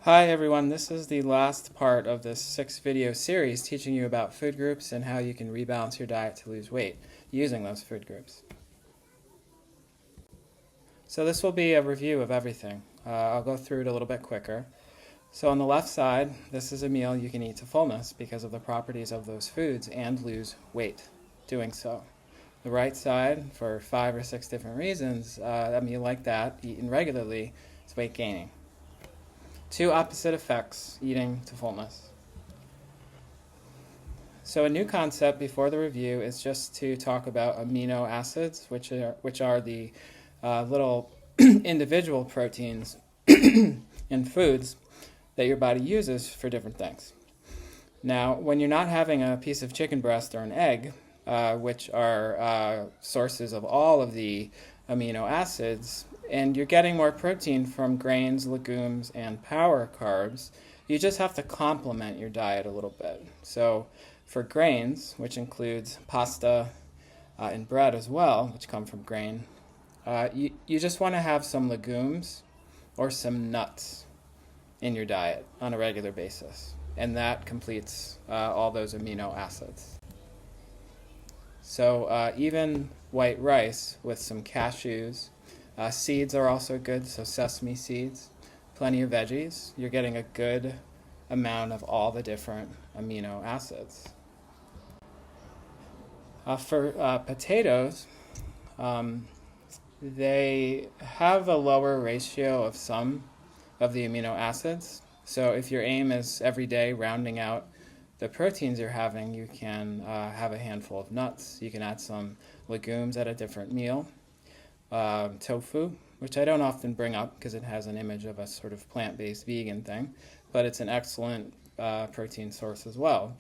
Hi everyone, this is the last part of this 6-video series teaching you about food groups and how you can rebalance your diet to lose weight using those food groups. So this will be a review of everything. I'll go through it a little bit quicker. So on the left side, this is a meal you can eat to fullness because of the properties of those foods and lose weight doing so. The right side, for 5 or 6 different reasons, a meal like that, eaten regularly, is weight gaining. Two opposite effects eating to fullness. So a new concept before the review is just to talk about amino acids, which are the little individual proteins in foods that your body uses for different things. Now, when you're not having a piece of chicken breast or an egg, which are sources of all of the amino acids, and you're getting more protein from grains, legumes, and power carbs, you just have to complement your diet a little bit. So for grains, which includes pasta and bread as well, which come from grain, you just want to have some legumes or some nuts in your diet on a regular basis. And that completes all those amino acids. So even white rice with some cashews, seeds are also good, so sesame seeds, plenty of veggies. You're getting a good amount of all the different amino acids. For potatoes, they have a lower ratio of some of the amino acids. So if your aim is every day rounding out the proteins you're having, you can have a handful of nuts. You can add some legumes at a different meal. Tofu, which I don't often bring up because it has an image of a sort of plant-based vegan thing, but it's an excellent protein source as well.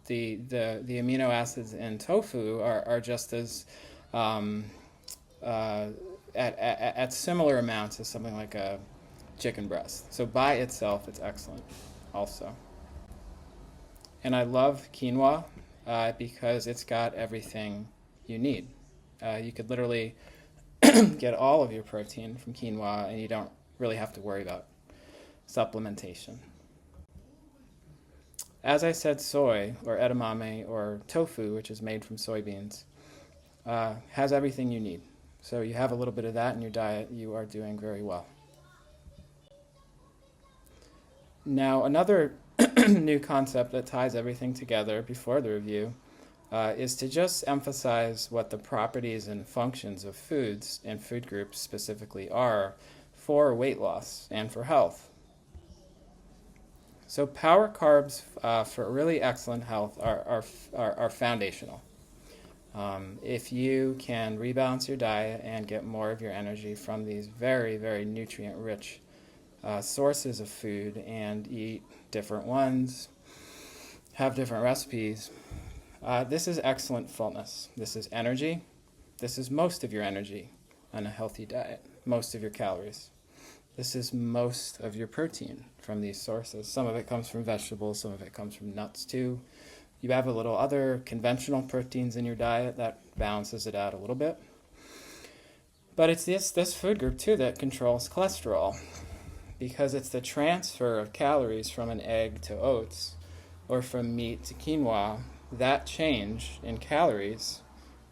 The amino acids in tofu are just as at similar amounts as something like a chicken breast. So by itself, it's excellent also. And I love quinoa because it's got everything you need. You could literally get all of your protein from quinoa, and you don't really have to worry about supplementation. As I said, soy, or edamame, or tofu, which is made from soybeans, has everything you need. So you have a little bit of that in your diet, you are doing very well. Now, another new concept that ties everything together before the review is to just emphasize what the properties and functions of foods and food groups specifically are for weight loss and for health. So power carbs for really excellent health are foundational. If you can rebalance your diet and get more of your energy from these very, very nutrient-rich sources of food and eat different ones, have different recipes, this is excellent fullness. This is energy. This is most of your energy on a healthy diet, most of your calories. This is most of your protein from these sources. Some of it comes from vegetables, some of it comes from nuts too. You have a little other conventional proteins in your diet that balances it out a little bit. But it's this food group too that controls cholesterol, because it's the transfer of calories from an egg to oats or from meat to quinoa, that change in calories,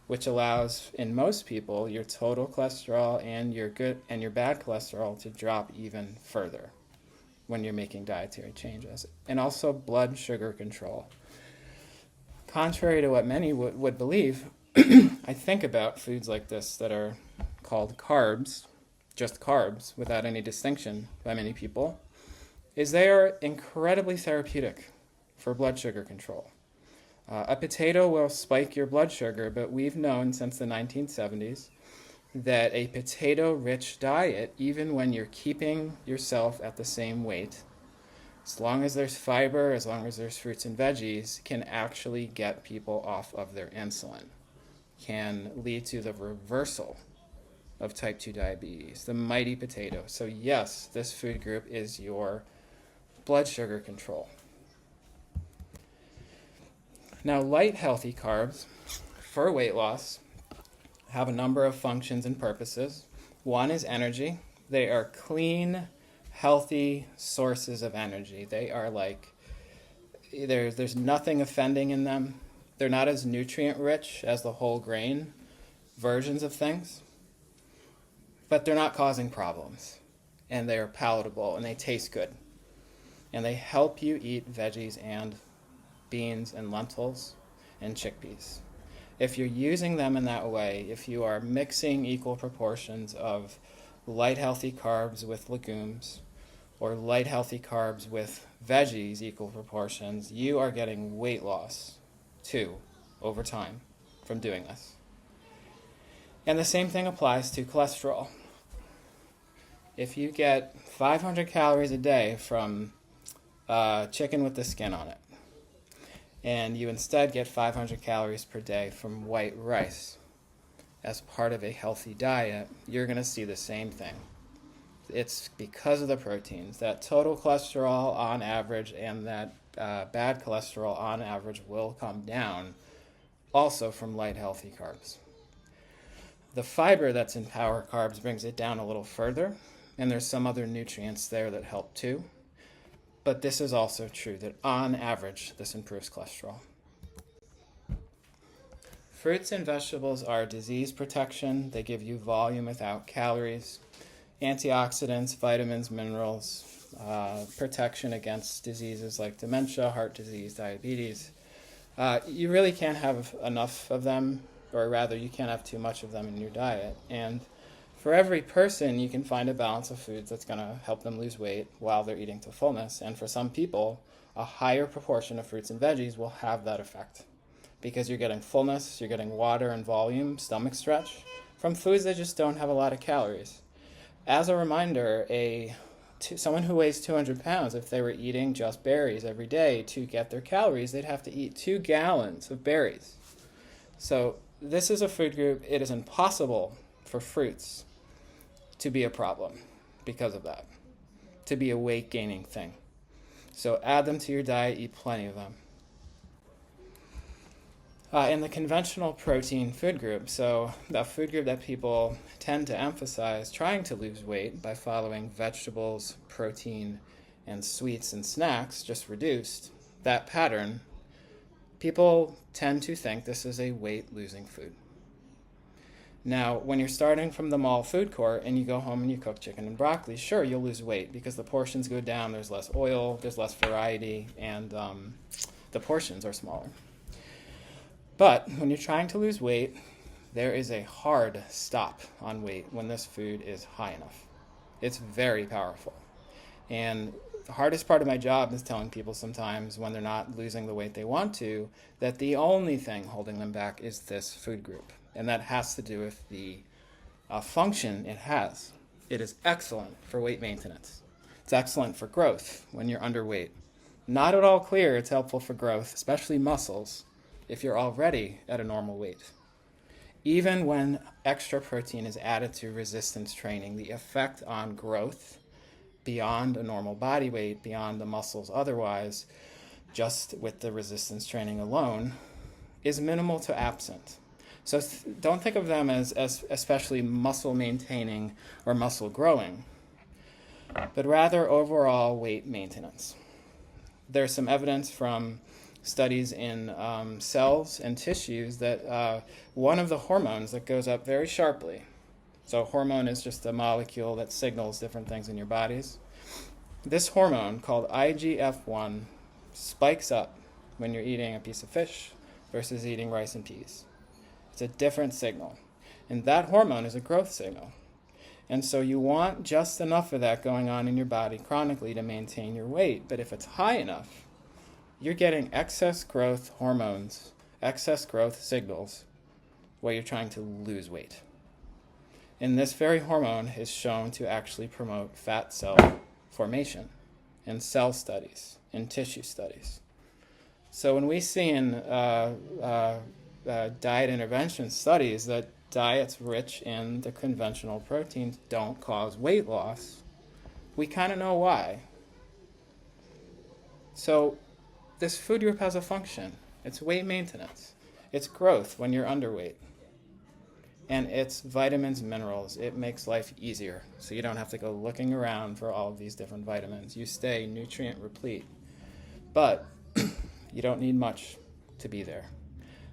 which allows, in most people, your total cholesterol and your good and your bad cholesterol to drop even further when you're making dietary changes. And also blood sugar control. Contrary to what many would believe, I think about foods like this that are called carbs, just carbs, without any distinction by many people, is they are incredibly therapeutic for blood sugar control. A potato will spike your blood sugar, but we've known since the 1970s that a potato-rich diet, even when you're keeping yourself at the same weight, as long as there's fiber, as long as there's fruits and veggies, can actually get people off of their insulin, can lead to the reversal of type 2 diabetes, the mighty potato. So yes, this food group is your blood sugar control. Now, light, healthy carbs for weight loss have a number of functions and purposes. One is energy. They are clean, healthy sources of energy. They are like, there's nothing offending in them. They're not as nutrient rich as the whole grain versions of things, but they're not causing problems. And they are palatable and they taste good. And they help you eat veggies and beans and lentils and chickpeas. If you're using them in that way, if you are mixing equal proportions of light healthy carbs with legumes or light healthy carbs with veggies equal proportions, you are getting weight loss too over time from doing this. And the same thing applies to cholesterol. If you get 500 calories a day from chicken with the skin on it, and you instead get 500 calories per day from white rice as part of a healthy diet, you're going to see the same thing. It's because of the proteins. That total cholesterol on average and that bad cholesterol on average will come down also from light healthy carbs. The fiber that's in power carbs brings it down a little further, and there's some other nutrients there that help too. But this is also true that on average, this improves cholesterol. Fruits and vegetables are disease protection. They give you volume without calories, antioxidants, vitamins, minerals, protection against diseases like dementia, heart disease, diabetes. You really can't have enough of them, or rather you can't have too much of them in your diet. And for every person, you can find a balance of foods that's going to help them lose weight while they're eating to fullness. And for some people, a higher proportion of fruits and veggies will have that effect because you're getting fullness, you're getting water and volume, stomach stretch from foods that just don't have a lot of calories. As a reminder, someone who weighs 200 pounds, if they were eating just berries every day to get their calories, they'd have to eat 2 gallons of berries. So this is a food group. It is impossible for fruits to be a problem because of that, to be a weight gaining thing. So add them to your diet, eat plenty of them. In the conventional protein food group, so the food group that people tend to emphasize trying to lose weight by following vegetables, protein, and sweets and snacks, just reduced, that pattern, people tend to think this is a weight-losing food. Now, when you're starting from the mall food court and you go home and you cook chicken and broccoli, sure, you'll lose weight because the portions go down, there's less oil, there's less variety, and the portions are smaller. But when you're trying to lose weight, there is a hard stop on weight when this food is high enough. It's very powerful. And the hardest part of my job is telling people sometimes when they're not losing the weight they want to, that the only thing holding them back is this food group. And that has to do with the function it has. It is excellent for weight maintenance. It's excellent for growth when you're underweight. Not at all clear it's helpful for growth, especially muscles, if you're already at a normal weight. Even when extra protein is added to resistance training, the effect on growth beyond a normal body weight, beyond the muscles otherwise, just with the resistance training alone, is minimal to absent. So don't think of them as especially muscle maintaining or muscle growing, but rather overall weight maintenance. There's some evidence from studies in cells and tissues that one of the hormones that goes up very sharply, so hormone is just a molecule that signals different things in your bodies. This hormone called IGF-1 spikes up when you're eating a piece of fish versus eating rice and peas. It's a different signal. And that hormone is a growth signal. And so you want just enough of that going on in your body chronically to maintain your weight. But if it's high enough, you're getting excess growth hormones, excess growth signals while you're trying to lose weight. And this very hormone is shown to actually promote fat cell formation in cell studies, in tissue studies. So when we see in diet intervention studies that diets rich in the conventional proteins don't cause weight loss, we kind of know why. So this food group has a function. It's weight maintenance. It's growth when you're underweight. and it's vitamins and minerals. It makes life easier, so you don't have to go looking around for all of these different vitamins. You stay nutrient replete, but you don't need much to be there.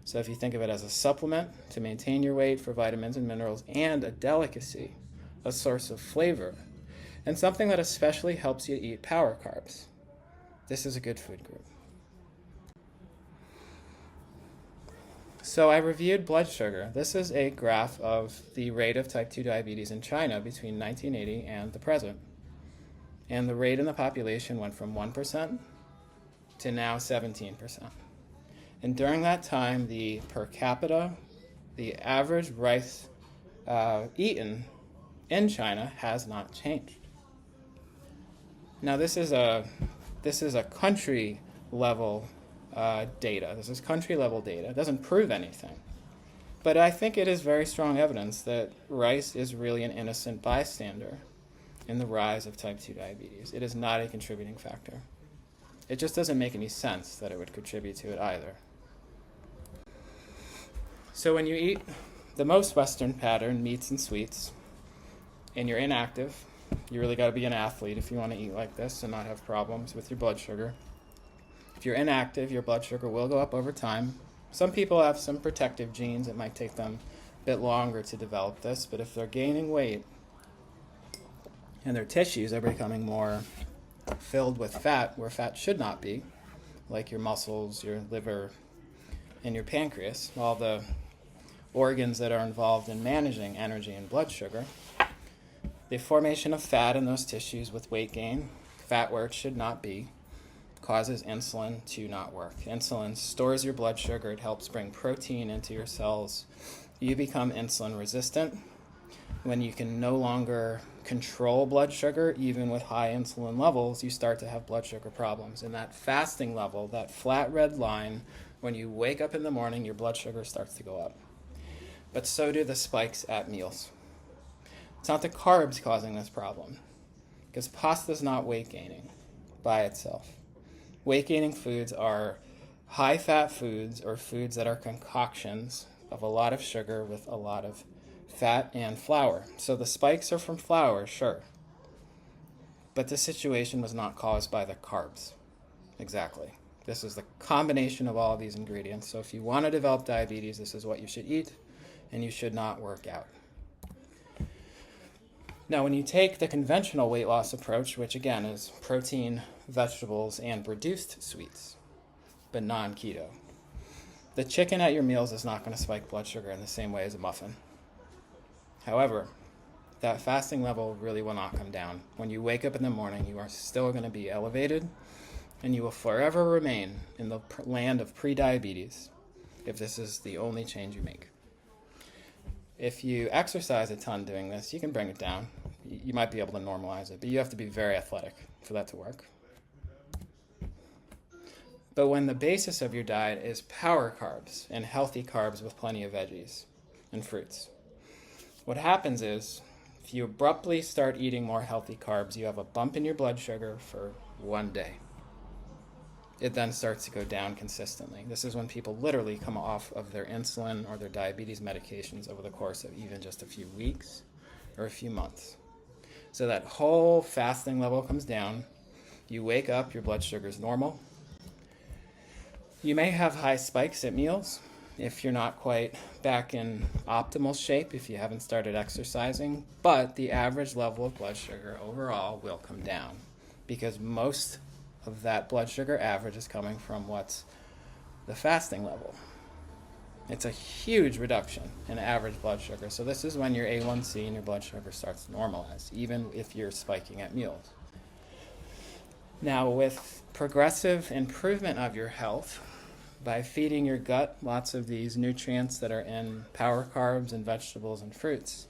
So if you think of it as a supplement to maintain your weight for vitamins and minerals, and a delicacy, a source of flavor, and something that especially helps you eat power carbs, this is a good food group. So I reviewed blood sugar. This is a graph of the rate of type 2 diabetes in China between 1980 and the present. And the rate in the population went from 1% to now 17%. And during that time, the per capita, the average rice eaten in China has not changed. Now this is a country level data. This is country level data. It doesn't prove anything. But I think it is very strong evidence that rice is really an innocent bystander in the rise of type 2 diabetes. It is not a contributing factor. It just doesn't make any sense that it would contribute to it either. So when you eat the most Western pattern, meats and sweets, and you're inactive, you really got to be an athlete if you want to eat like this and not have problems with your blood sugar. If you're inactive, your blood sugar will go up over time. Some people have some protective genes. It might take them a bit longer to develop this, but if they're gaining weight and their tissues are becoming more filled with fat where fat should not be, like your muscles, your liver, and your pancreas, all the organs that are involved in managing energy and blood sugar, the formation of fat in those tissues with weight gain, fat where it should not be, causes insulin to not work. Insulin stores your blood sugar. It helps bring protein into your cells. You become insulin resistant. When you can no longer control blood sugar, even with high insulin levels, you start to have blood sugar problems. And that fasting level, that flat red line, when you wake up in the morning, your blood sugar starts to go up. But so do the spikes at meals. It's not the carbs causing this problem, because pasta is not weight gaining by itself. Weight gaining foods are high fat foods, or foods that are concoctions of a lot of sugar with a lot of fat and flour. So the spikes are from flour, sure. But the situation was not caused by the carbs. Exactly. This is the combination of all of these ingredients. So if you want to develop diabetes, this is what you should eat, and you should not work out. Now, when you take the conventional weight loss approach, which again is protein, vegetables, and reduced sweets, but non-keto, the chicken at your meals is not going to spike blood sugar in the same way as a muffin. However, that fasting level really will not come down. When you wake up in the morning, you are still going to be elevated, and you will forever remain in the land of pre-diabetes if this is the only change you make. If you exercise a ton doing this, you can bring it down. You might be able to normalize it, but you have to be very athletic for that to work. But when the basis of your diet is power carbs and healthy carbs with plenty of veggies and fruits, what happens is if you abruptly start eating more healthy carbs, you have a bump in your blood sugar for one day. It then starts to go down consistently. This is when people literally come off of their insulin or their diabetes medications over the course of even just a few weeks or a few months. So that whole fasting level comes down. You wake up, your blood sugar is normal. You may have high spikes at meals if you're not quite back in optimal shape, if you haven't started exercising, but the average level of blood sugar overall will come down because most of that blood sugar average is coming from what's the fasting level. It's a huge reduction in average blood sugar. So this is when your A1C and your blood sugar starts to normalize, even if you're spiking at meals. Now, with progressive improvement of your health, by feeding your gut lots of these nutrients that are in power carbs and vegetables and fruits,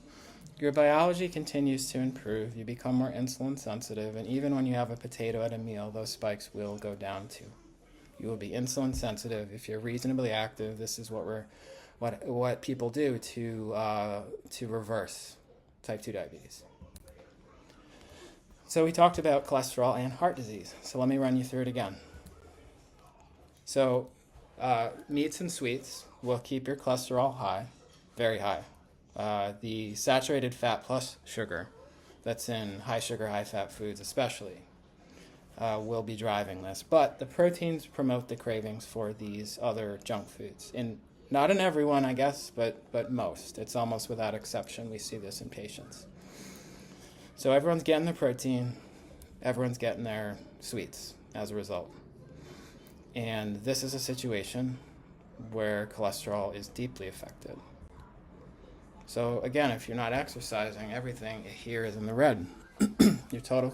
your biology continues to improve. You become more insulin sensitive, and even when you have a potato at a meal, those spikes will go down too. You will be insulin sensitive. If you're reasonably active, this is what people do to reverse type 2 diabetes. So we talked about cholesterol and heart disease. So let me run you through it again. So meats and sweets will keep your cholesterol high, very high. the saturated fat plus sugar that's in high sugar, high fat foods especially will be driving this. But the proteins promote the cravings for these other junk foods. Not in everyone, I guess, but most. It's almost without exception we see this in patients. So everyone's getting their protein, everyone's getting their sweets as a result. And this is a situation where cholesterol is deeply affected. So again, if you're not exercising, everything here is in the red. Your total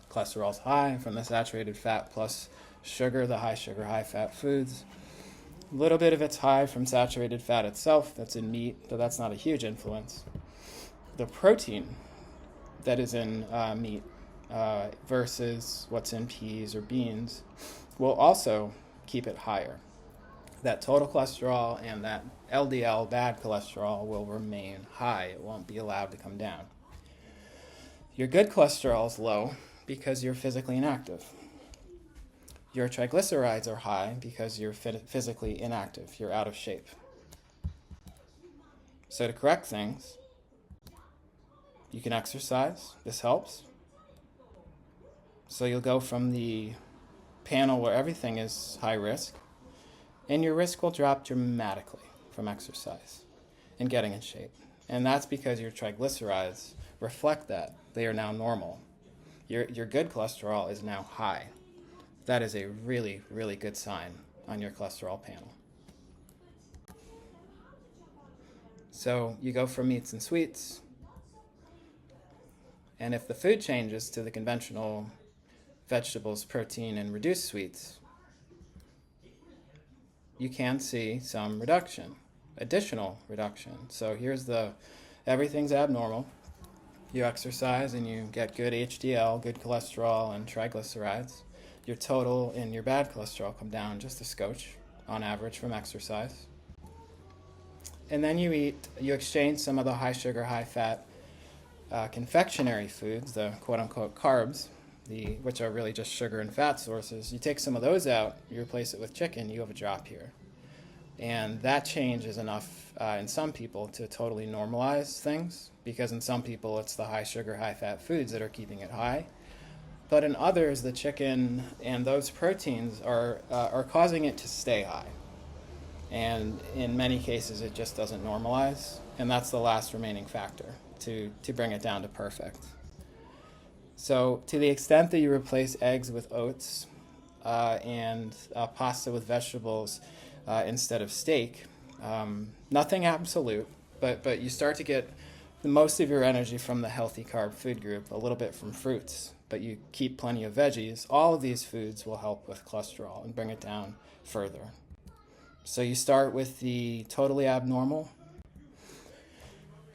cholesterol is high from the saturated fat plus sugar, the high sugar, high fat foods. A little bit of it's high from saturated fat itself, that's in meat, but that's not a huge influence. The protein that is in meat versus what's in peas or beans will also keep it higher. That total cholesterol and that LDL, bad cholesterol, will remain high. It won't be allowed to come down. Your good cholesterol is low because you're physically inactive. Your triglycerides are high because you're physically inactive. You're out of shape. So to correct things, you can exercise. This helps. So you'll go from the panel where everything is high risk, and your risk will drop dramatically from exercise and getting in shape. And that's because your triglycerides reflect that. They are now normal. Your good cholesterol is now high. That is a really, really good sign on your cholesterol panel. So you go from meats and sweets, and if the food changes to the conventional vegetables, protein, and reduced sweets, you can see some reduction, additional reduction. So here's everything's abnormal. You exercise and you get good HDL, good cholesterol, and triglycerides. Your total and your bad cholesterol come down just a scotch on average from exercise. And then you exchange some of the high sugar, high fat confectionery foods, the quote-unquote carbs, which are really just sugar and fat sources. You take some of those out, you replace it with chicken, you have a drop here. And that change is enough in some people to totally normalize things, because in some people it's the high sugar, high fat foods that are keeping it high. But in others, the chicken and those proteins are causing it to stay high. And in many cases, it just doesn't normalize. And that's the last remaining factor to bring it down to perfect. So to the extent that you replace eggs with oats and pasta with vegetables instead of steak, nothing absolute, but you start to get most of your energy from the healthy carb food group, a little bit from fruits, but you keep plenty of veggies. All of these foods will help with cholesterol and bring it down further. So you start with the totally abnormal.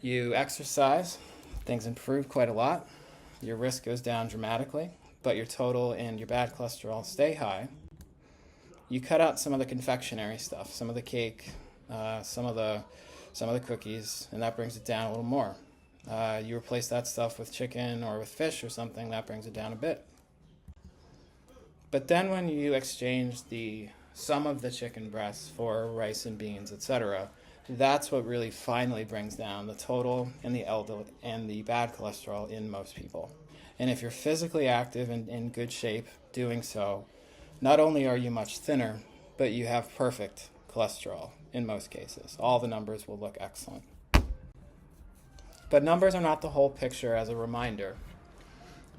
You exercise, things improve quite a lot. Your risk goes down dramatically, but your total and your bad cholesterol stay high. You cut out some of the confectionery stuff, some of the cake, some of the cookies, and that brings it down a little more. You replace that stuff with chicken or with fish or something, that brings it down a bit. But then when you exchange some of the chicken breasts for rice and beans, etc., that's what really finally brings down the total and the LDL and the bad cholesterol in most people. And if you're physically active and in good shape doing so, not only are you much thinner, but you have perfect cholesterol in most cases. All the numbers will look excellent. But numbers are not the whole picture. As a reminder,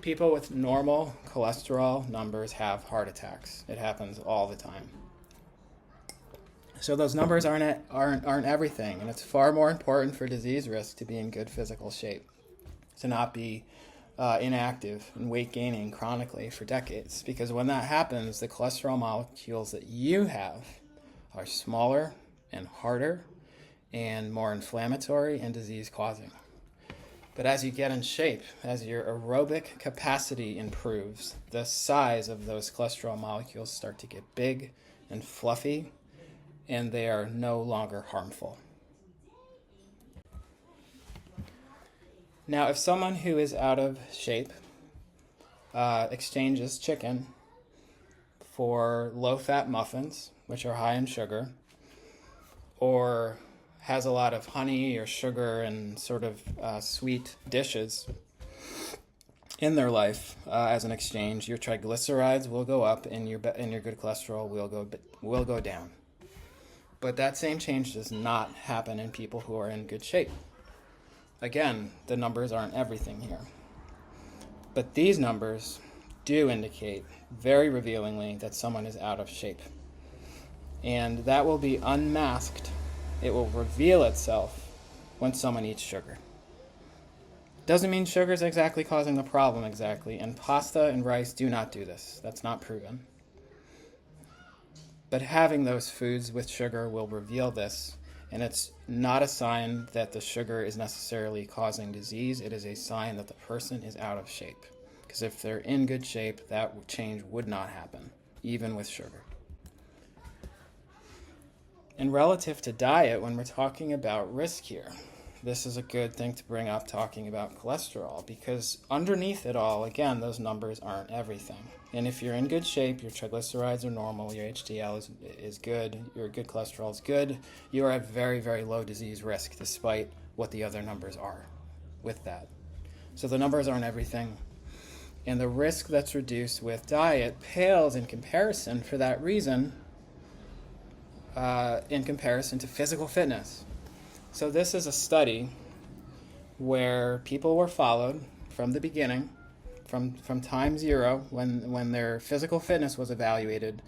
people with normal cholesterol numbers have heart attacks. It happens all the time. So those numbers aren't everything, and it's far more important for disease risk to be in good physical shape, to not be inactive and weight gaining chronically for decades, because when that happens, the cholesterol molecules that you have are smaller and harder and more inflammatory and disease causing. But as you get in shape, as your aerobic capacity improves, the size of those cholesterol molecules start to get big and fluffy, and they are no longer harmful. Now, if someone who is out of shape exchanges chicken for low-fat muffins, which are high in sugar, or has a lot of honey or sugar and sort of sweet dishes in their life as an exchange, your triglycerides will go up and your good cholesterol will go down. But that same change does not happen in people who are in good shape. Again, the numbers aren't everything here. But these numbers do indicate very revealingly that someone is out of shape. And that will be unmasked. It will reveal itself when someone eats sugar. Doesn't mean sugar is exactly causing the problem exactly, and pasta and rice do not do this. That's not proven. But having those foods with sugar will reveal this, and it's not a sign that the sugar is necessarily causing disease. It is a sign that the person is out of shape. Because if they're in good shape, that change would not happen, even with sugar. And relative to diet, when we're talking about risk here, this is a good thing to bring up talking about cholesterol, because underneath it all, again, those numbers aren't everything. And if you're in good shape, your triglycerides are normal, your HDL is good, your good cholesterol is good, you are at very, very low disease risk despite what the other numbers are with that. So the numbers aren't everything. And the risk that's reduced with diet pales in comparison for that reason, in comparison to physical fitness. So this is a study where people were followed from the beginning, from time zero, when their physical fitness was evaluated.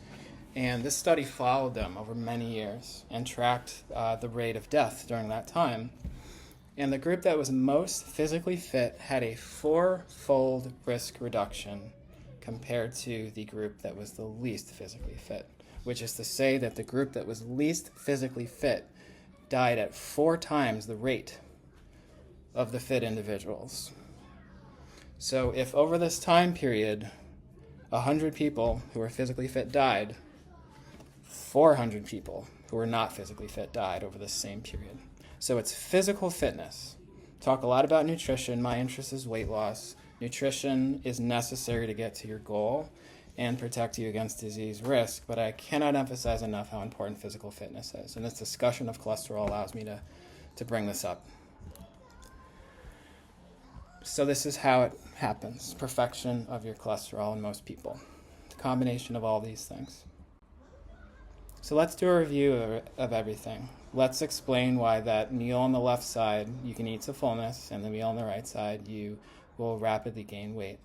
And this study followed them over many years and tracked the rate of death during that time. And the group that was most physically fit had a 4-fold risk reduction compared to the group that was the least physically fit, which is to say that the group that was least physically fit died at 4 times the rate of the fit individuals. So if over this time period, 100 people who were physically fit died, 400 people who were not physically fit died over this same period. So it's physical fitness. Talk a lot about nutrition. My interest is weight loss. Nutrition is necessary to get to your goal and protect you against disease risk, but I cannot emphasize enough how important physical fitness is. And this discussion of cholesterol allows me to bring this up. So this is how it happens. Perfection of your cholesterol in most people. The combination of all these things. So let's do a review of everything. Let's explain why that meal on the left side you can eat to fullness, and the meal on the right side you will rapidly gain weight.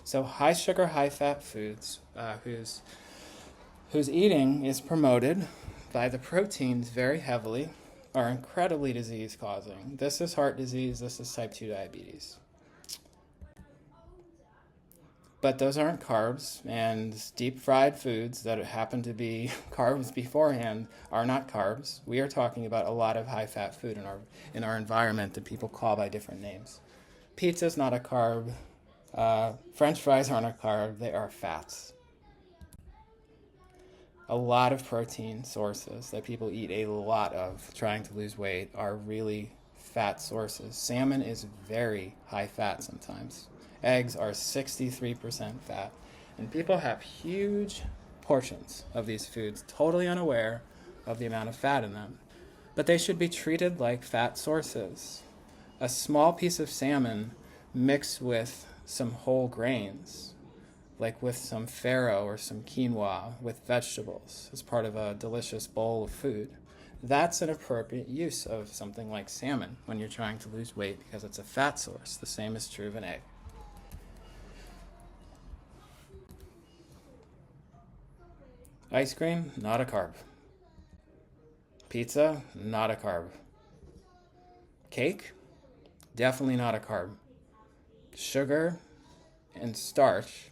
So high sugar, high fat foods whose eating is promoted by the proteins very heavily are incredibly disease causing. This is heart disease, this is type 2 diabetes. But those aren't carbs, and deep fried foods that happen to be carbs beforehand are not carbs. We are talking about a lot of high fat food in our environment that people call by different names. Pizza's not a carb. French fries aren't a carb, they are fats. A lot of protein sources that people eat a lot of trying to lose weight are really fat sources. Salmon is very high fat sometimes. Eggs are 63% fat. And people have huge portions of these foods, totally unaware of the amount of fat in them. But they should be treated like fat sources. A small piece of salmon mixed with some whole grains, like with some farro or some quinoa with vegetables as part of a delicious bowl of food. That's an appropriate use of something like salmon when you're trying to lose weight because it's a fat source. The same is true of an egg. Ice cream, not a carb. Pizza, not a carb. Cake, definitely not a carb. Sugar and starch,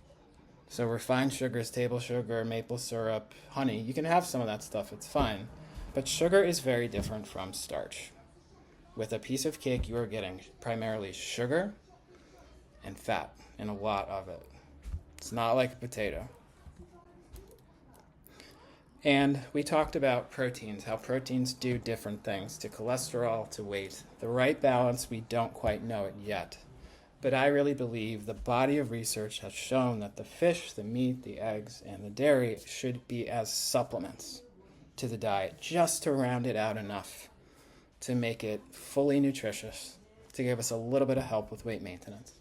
so refined sugars, table sugar, maple syrup, honey, you can have some of that stuff, it's fine. But sugar is very different from starch. With a piece of cake, you are getting primarily sugar and fat, and a lot of it. It's not like a potato. And we talked about proteins, how proteins do different things to cholesterol, to weight. The right balance, we don't quite know it yet. But I really believe the body of research has shown that the fish, the meat, the eggs, and the dairy should be as supplements, to the diet, just to round it out enough to make it fully nutritious, to give us a little bit of help with weight maintenance.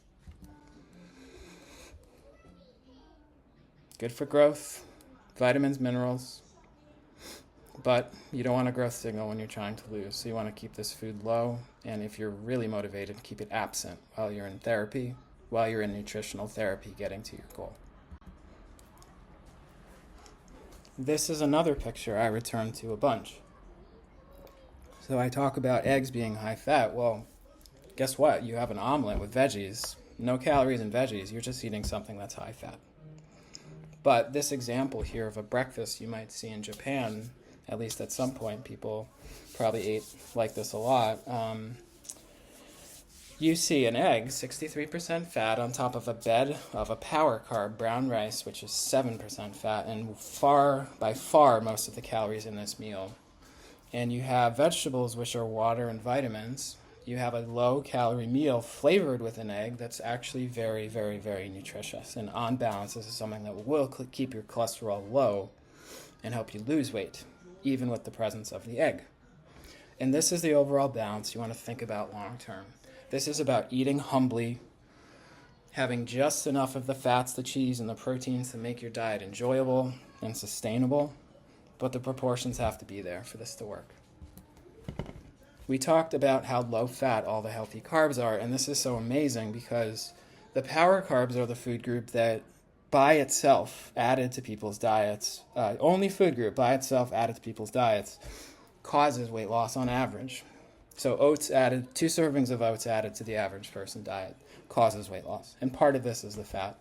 Good for growth, vitamins, minerals, but you don't want a growth signal when you're trying to lose. So you want to keep this food low, and if you're really motivated, keep it absent while you're in therapy, while you're in nutritional therapy getting to your goal. This is another picture I return to a bunch. So I talk about eggs being high fat. Well, guess what? You have an omelet with veggies. No calories in veggies. You're just eating something that's high fat. But this example here of a breakfast you might see in Japan, at least at some point, people probably ate like this a lot. You see an egg, 63% fat, on top of a bed of a power carb, brown rice, which is 7% fat, and by far most of the calories in this meal. And you have vegetables, which are water and vitamins. You have a low-calorie meal flavored with an egg that's actually very, very, very nutritious. And on balance, this is something that will keep your cholesterol low and help you lose weight, even with the presence of the egg. And this is the overall balance you want to think about long-term. This is about eating humbly, having just enough of the fats, the cheese, and the proteins to make your diet enjoyable and sustainable, but the proportions have to be there for this to work. We talked about how low fat all the healthy carbs are, and this is so amazing because the power carbs are the food group that by itself added to people's diets, only food group by itself added to people's diets causes weight loss on average. So 2 servings of oats added to the average person diet causes weight loss, and part of this is the fat.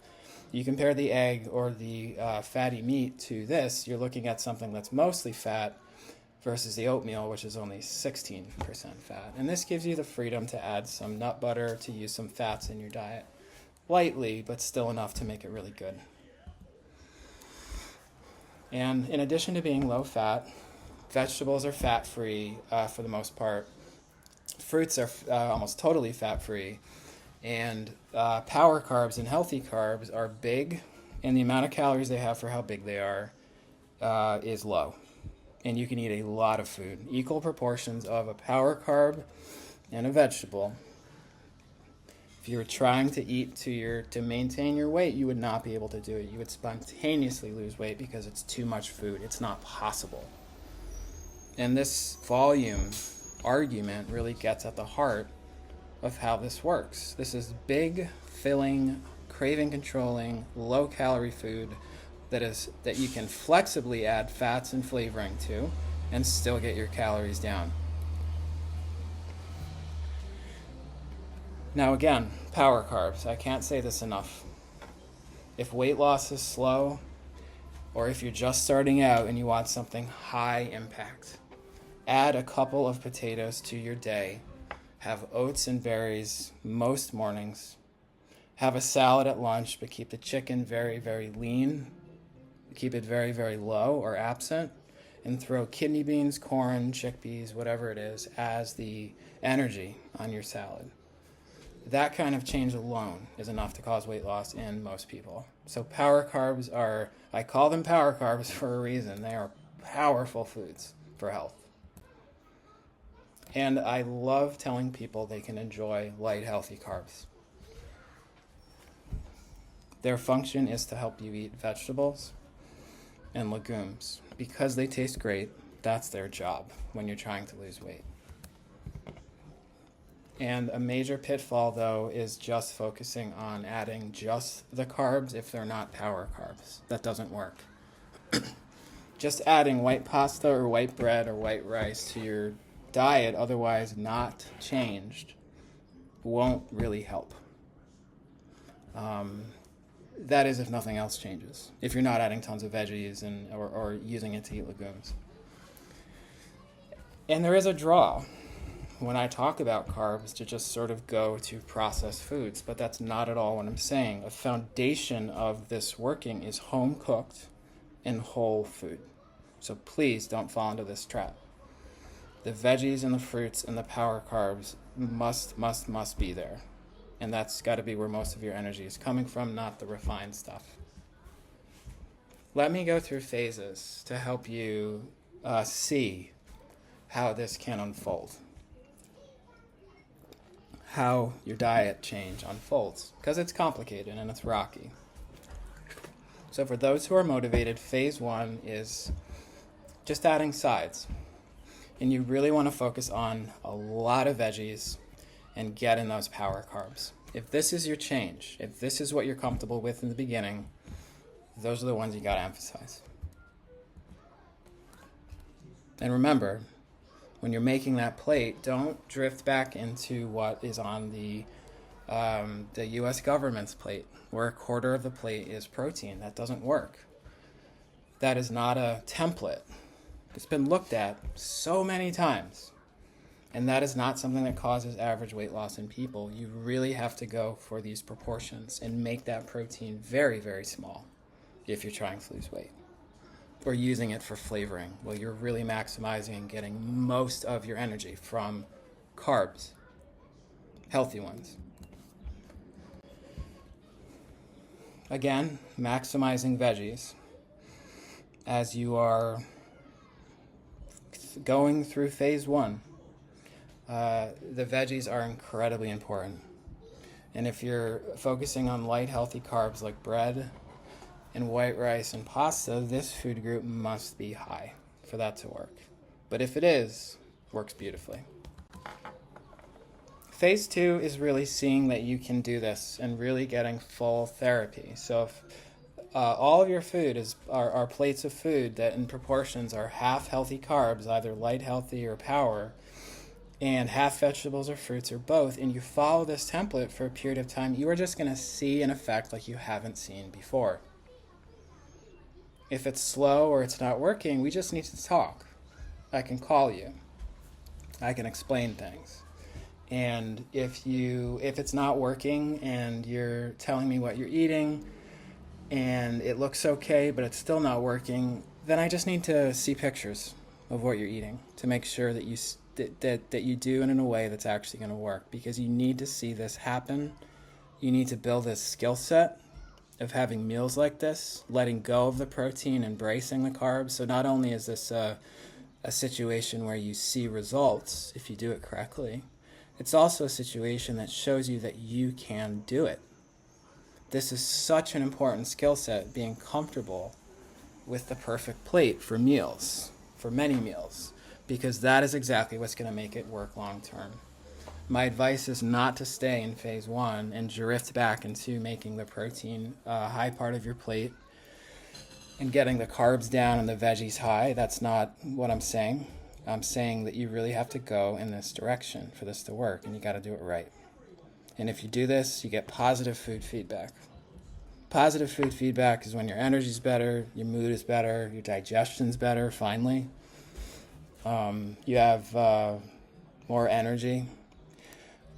You compare the egg or the fatty meat to this, you're looking at something that's mostly fat versus the oatmeal, which is only 16% fat. And this gives you the freedom to add some nut butter, to use some fats in your diet. Lightly, but still enough to make it really good. And in addition to being low fat, vegetables are fat-free for the most part. Fruits are almost totally fat-free. And power carbs and healthy carbs are big, and the amount of calories they have for how big they are is low. And you can eat a lot of food, equal proportions of a power carb and a vegetable. If you were trying to eat to maintain your weight, you would not be able to do it. You would spontaneously lose weight because it's too much food. It's not possible. And this volume argument really gets at the heart of how this works. This is big, filling, craving-controlling, low-calorie food that you can flexibly add fats and flavoring to and still get your calories down. Now again, power carbs. I can't say this enough. If weight loss is slow, or if you're just starting out and you want something high impact, add a couple of potatoes to your day. Have oats and berries most mornings. Have a salad at lunch, but keep the chicken very, very lean. Keep it very, very low or absent. And throw kidney beans, corn, chickpeas, whatever it is, as the energy on your salad. That kind of change alone is enough to cause weight loss in most people. So power carbs I call them power carbs for a reason. They are powerful foods for health. And I love telling people they can enjoy light, healthy carbs. Their function is to help you eat vegetables and legumes. Because they taste great, that's their job when you're trying to lose weight. And a major pitfall, though, is just focusing on adding just the carbs if they're not power carbs. That doesn't work. Just adding white pasta or white bread or white rice to your diet, otherwise not changed, won't really help. That is if nothing else changes. If you're not adding tons of veggies or using it to eat legumes. And there is a draw when I talk about carbs to just sort of go to processed foods, but that's not at all what I'm saying. A foundation of this working is home cooked and whole food. So please don't fall into this trap. The veggies and the fruits and the power carbs must be there. And that's got to be where most of your energy is coming from, not the refined stuff. Let me go through phases to help you see how this can unfold, how your diet change unfolds, because it's complicated and it's rocky. So for those who are motivated, phase 1 is just adding sides. And you really want to focus on a lot of veggies and get in those power carbs. If this is your change, if this is what you're comfortable with in the beginning, those are the ones you got to emphasize. And remember, when you're making that plate, don't drift back into what is on the U.S. government's plate, where a quarter of the plate is protein. That doesn't work. That is not a template. It's been looked at so many times. And that is not something that causes average weight loss in people. You really have to go for these proportions and make that protein very, very small if you're trying to lose weight. Or using it for flavoring. Well, you're really maximizing and getting most of your energy from carbs, healthy ones. Again, maximizing veggies as you are going through phase 1. The veggies are incredibly important. And if you're focusing on light, healthy carbs like bread and white rice and pasta, this food group must be high for that to work. But if it is, it works beautifully. Phase 2 is really seeing that you can do this and really getting full therapy. So if all of your food are plates of food that in proportions are half healthy carbs, either light, healthy, or power, and half vegetables or fruits or both, and you follow this template for a period of time, you are just going to see an effect like you haven't seen before. If it's slow or it's not working, we just need to talk. I can call you. I can explain things. And if it's not working and you're telling me what you're eating and it looks okay but it's still not working, then I just need to see pictures of what you're eating to make sure that you do it in a way that's actually going to work, because you need to see this happen. You need to build this skill set of having meals like this, letting go of the protein, embracing the carbs. So not only is this a situation where you see results if you do it correctly, it's also a situation that shows you that you can do it. This is such an important skill set, being comfortable with the perfect plate for meals, for many meals, because that is exactly what's going to make it work long term. My advice is not to stay in phase 1 and drift back into making the protein a high part of your plate and getting the carbs down and the veggies high. That's not what I'm saying. I'm saying that you really have to go in this direction for this to work, and you got to do it right. And if you do this, you get positive food feedback. Positive food feedback is when your energy's better, your mood is better, your digestion's better, finally. You have more energy.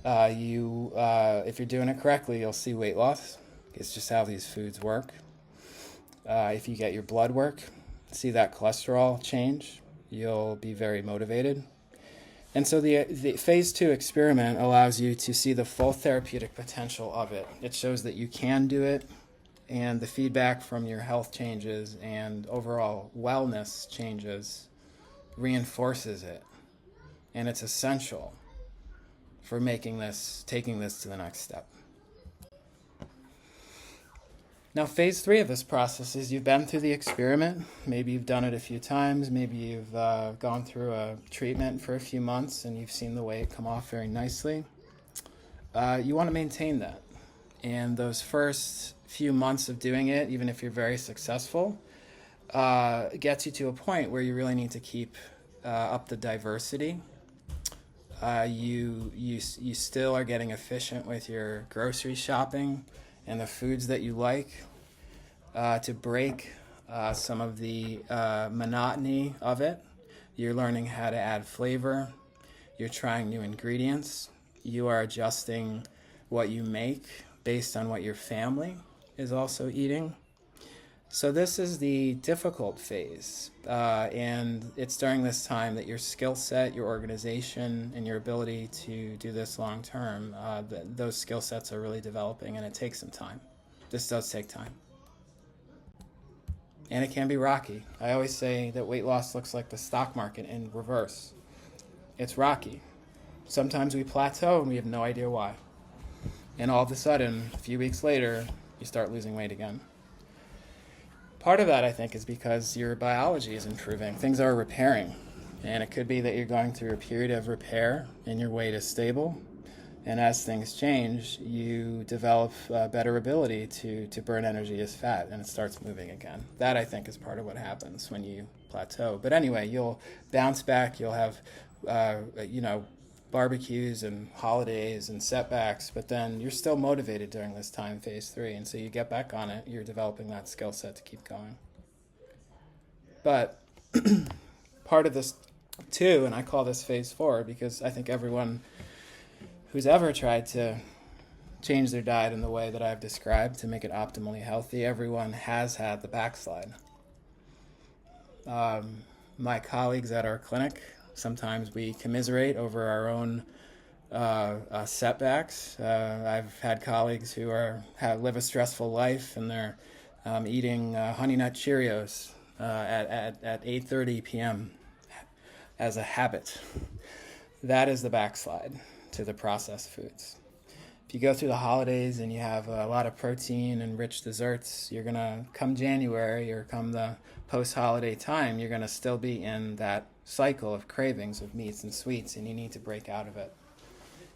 If you're doing it correctly, you'll see weight loss. It's just how these foods work. If you get your blood work, see that cholesterol change, you'll be very motivated. And so the phase 2 experiment allows you to see the full therapeutic potential of it. It shows that you can do it, and the feedback from your health changes and overall wellness changes reinforces it. And it's essential for taking this to the next step. Now, phase 3 of this process is you've been through the experiment. Maybe you've done it a few times. Maybe you've gone through a treatment for a few months and you've seen the weight come off very nicely. You want to maintain that. And those first few months of doing it, even if you're very successful, gets you to a point where you really need to keep up the diversity. You still are getting efficient with your grocery shopping and the foods that you like, to break some of the monotony of it. You're learning how to add flavor. You're trying new ingredients. You are adjusting what you make based on what your family is also eating. So this is the difficult phase, and it's during this time that your skill set, your organization, and your ability to do this long term, those skill sets are really developing, and it takes some time. This does take time. and it can be rocky. I always say that weight loss looks like the stock market in reverse. It's rocky. Sometimes we plateau and we have no idea why. And all of a sudden, a few weeks later, you start losing weight again. Part of that, I think, is because your biology is improving. Things are repairing. And it could be that you're going through a period of repair and your weight is stable. And as things change, you develop a better ability to burn energy as fat, and it starts moving again. That, I think, is part of what happens when you plateau. But anyway, you'll bounce back. You'll have, barbecues and holidays and setbacks, but then you're still motivated during this time, phase 3. And so you get back on it. You're developing that skill set to keep going. But part of this, too, and I call this phase 4 because I think everyone who's ever tried to change their diet in the way that I've described to make it optimally healthy, everyone has had the backslide. My colleagues at our clinic, sometimes we commiserate over our own setbacks. I've had colleagues who live a stressful life and they're eating Honey Nut Cheerios at 8:30 p.m. as a habit. That is the backslide to the processed foods. If you go through the holidays and you have a lot of protein and rich desserts, you're going to, come January or come the post-holiday time, you're going to still be in that cycle of cravings of meats and sweets, and you need to break out of it.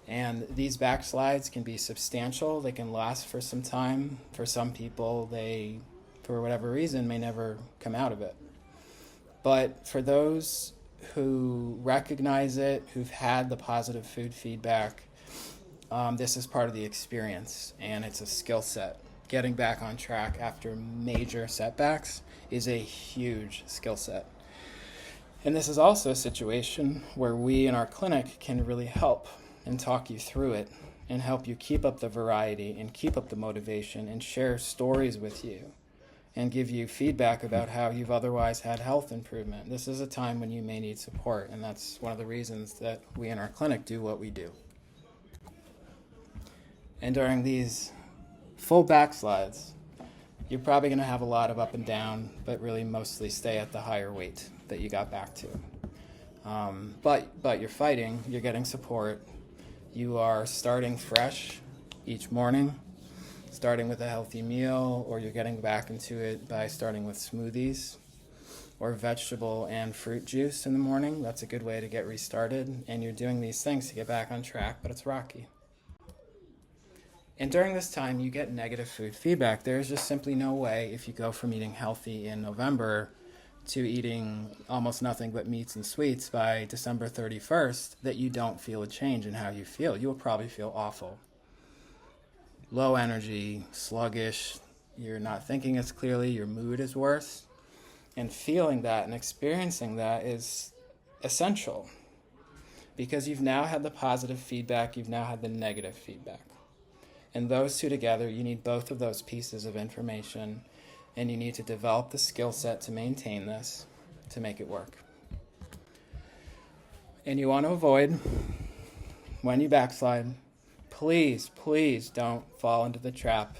And these backslides can be substantial. They can last for some time. For some people, they, for whatever reason, may never come out of it. But for those who recognize it, who've had the positive food feedback, this is part of the experience, and it's a skill set. Getting back on track after major setbacks is a huge skill set. And this is also a situation where we in our clinic can really help and talk you through it and help you keep up the variety and keep up the motivation and share stories with you and give you feedback about how you've otherwise had health improvement. This is a time when you may need support, and that's one of the reasons that we in our clinic do what we do. And during these full backslides, you're probably going to have a lot of up and down, but really mostly stay at the higher weight that you got back to. But you're fighting, you're getting support, you are starting fresh each morning, starting with a healthy meal, or you're getting back into it by starting with smoothies or vegetable and fruit juice in the morning. That's a good way to get restarted, and you're doing these things to get back on track, but it's rocky. And during this time, you get negative food feedback. There's just simply no way, if you go from eating healthy in November to eating almost nothing but meats and sweets by December 31st, that you don't feel a change in how you feel. You will probably feel awful. Low energy, sluggish, you're not thinking as clearly, your mood is worse. And feeling that and experiencing that is essential because you've now had the positive feedback, you've now had the negative feedback. And those two together, you need both of those pieces of information, and you need to develop the skill set to maintain this, to make it work. And you want to avoid, when you backslide, please don't fall into the trap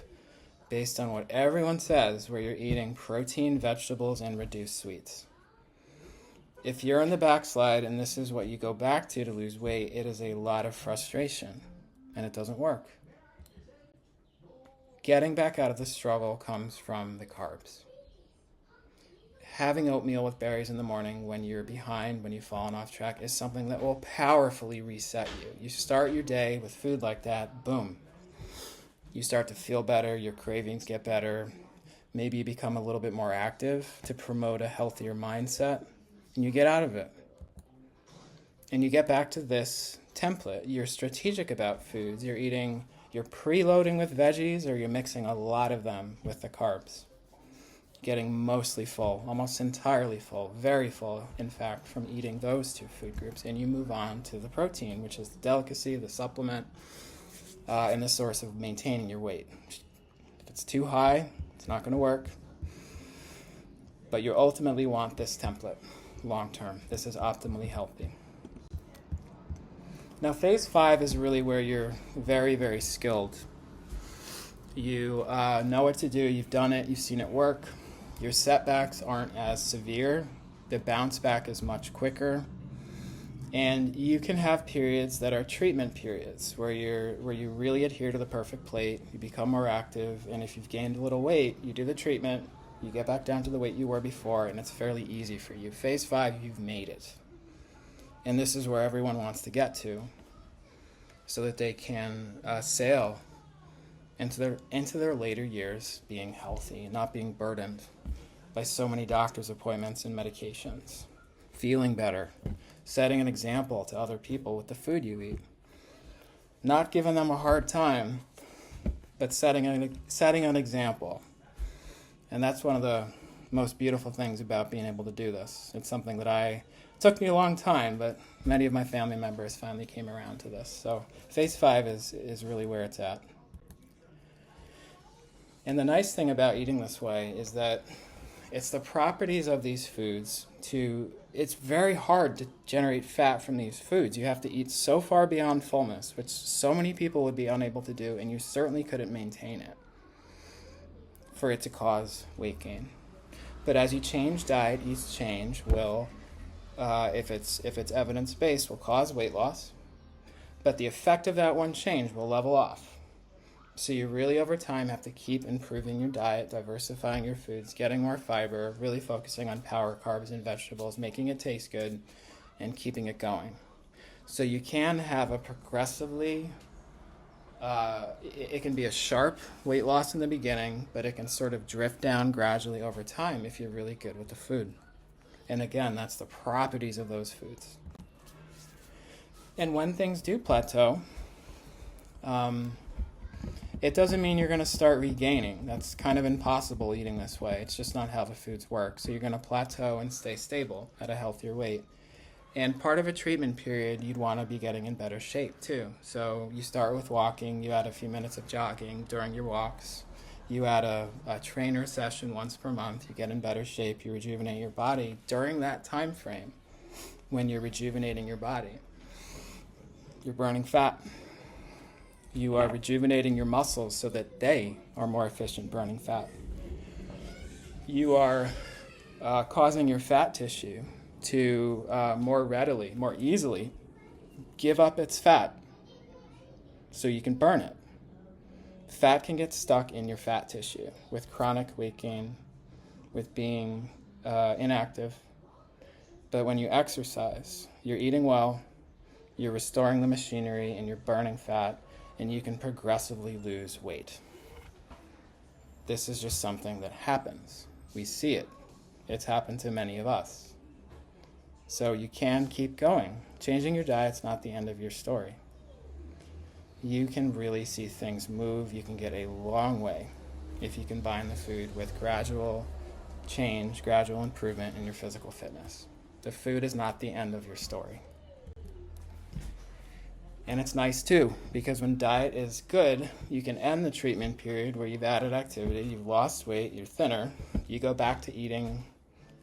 based on what everyone says, where you're eating protein, vegetables, and reduced sweets. If you're in the backslide and this is what you go back to lose weight, it is a lot of frustration, and it doesn't work. Getting back out of the struggle comes from the carbs. Having oatmeal with berries in the morning when you're behind, when you've fallen off track, is something that will powerfully reset you. You start your day with food like that, boom. You start to feel better, your cravings get better, maybe you become a little bit more active to promote a healthier mindset, and you get out of it. And you get back to this template. You're strategic about foods. You're preloading with veggies, or you're mixing a lot of them with the carbs. Getting mostly full, almost entirely full, very full, in fact, from eating those two food groups. And you move on to the protein, which is the delicacy, the supplement, and the source of maintaining your weight. If it's too high, it's not going to work. But you ultimately want this template long term. This is optimally healthy. Now, phase 5 is really where you're very, very skilled. You know what to do. You've done it. You've seen it work. Your setbacks aren't as severe. The bounce back is much quicker. And you can have periods that are treatment periods where you really adhere to the perfect plate, you become more active, and if you've gained a little weight, you do the treatment, you get back down to the weight you were before, and it's fairly easy for you. Phase 5, you've made it. And this is where everyone wants to get to so that they can sail into their later years being healthy and not being burdened by so many doctor's appointments and medications, feeling better, setting an example to other people with the food you eat, not giving them a hard time, but setting an example. And that's one of the most beautiful things about being able to do this. It's something that took me a long time, but many of my family members finally came around to this. So phase 5 is really where it's at. And the nice thing about eating this way is that it's the properties of these foods it's very hard to generate fat from these foods. You have to eat so far beyond fullness, which so many people would be unable to do, and you certainly couldn't maintain it for it to cause weight gain. But as you change diet, each change will, if it's evidence-based, will cause weight loss, but the effect of that one change will level off. So you really, over time, have to keep improving your diet, diversifying your foods, getting more fiber, really focusing on power carbs and vegetables, making it taste good, and keeping it going. So you can have a progressively, it can be a sharp weight loss in the beginning, but it can sort of drift down gradually over time if you're really good with the food. And again, that's the properties of those foods. And when things do plateau, it doesn't mean you're going to start regaining. That's kind of impossible eating this way. It's just not how the foods work. So you're going to plateau and stay stable at a healthier weight. And part of a treatment period, you'd want to be getting in better shape too. So you start with walking, you add a few minutes of jogging during your walks, you add a trainer session once per month, you get in better shape, you rejuvenate your body during that time frame when you're rejuvenating your body. You're burning fat. You are rejuvenating your muscles so that they are more efficient burning fat. You are causing your fat tissue to more readily, more easily give up its fat so you can burn it. Fat can get stuck in your fat tissue with chronic weight gain, with being inactive. But when you exercise, you're eating well, you're restoring the machinery, and you're burning fat, and you can progressively lose weight. This is just something that happens. We see it. It's happened to many of us. So you can keep going. Changing your diet's not the end of your story. You can really see things move. You can get a long way if you combine the food with gradual change, gradual improvement in your physical fitness. The food is not the end of your story. And it's nice too, because when diet is good, you can end the treatment period where you've added activity, you've lost weight, you're thinner, you go back to eating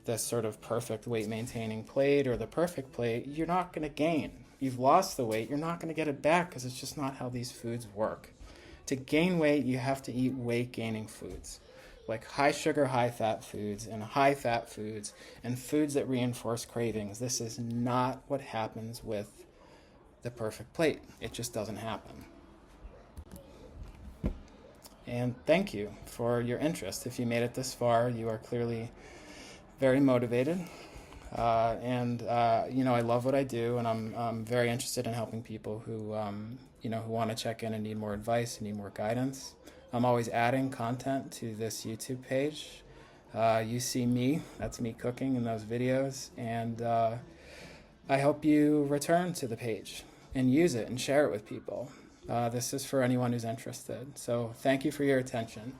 this sort of perfect weight maintaining plate or the perfect plate, you're not going to gain. You've lost the weight, you're not going to get it back because it's just not how these foods work. To gain weight, you have to eat weight gaining foods, like high sugar, high fat foods and high fat foods and foods that reinforce cravings. This is not what happens with the perfect plate. It just doesn't happen. And thank you for your interest. If you made it this far, you are clearly very motivated. I love what I do, and I'm very interested in helping people who want to check in and need more advice and need more guidance. I'm always adding content to this YouTube page. You see me, that's me cooking in those videos, and I hope you return to the page and use it and share it with people. This is for anyone who's interested. So thank you for your attention.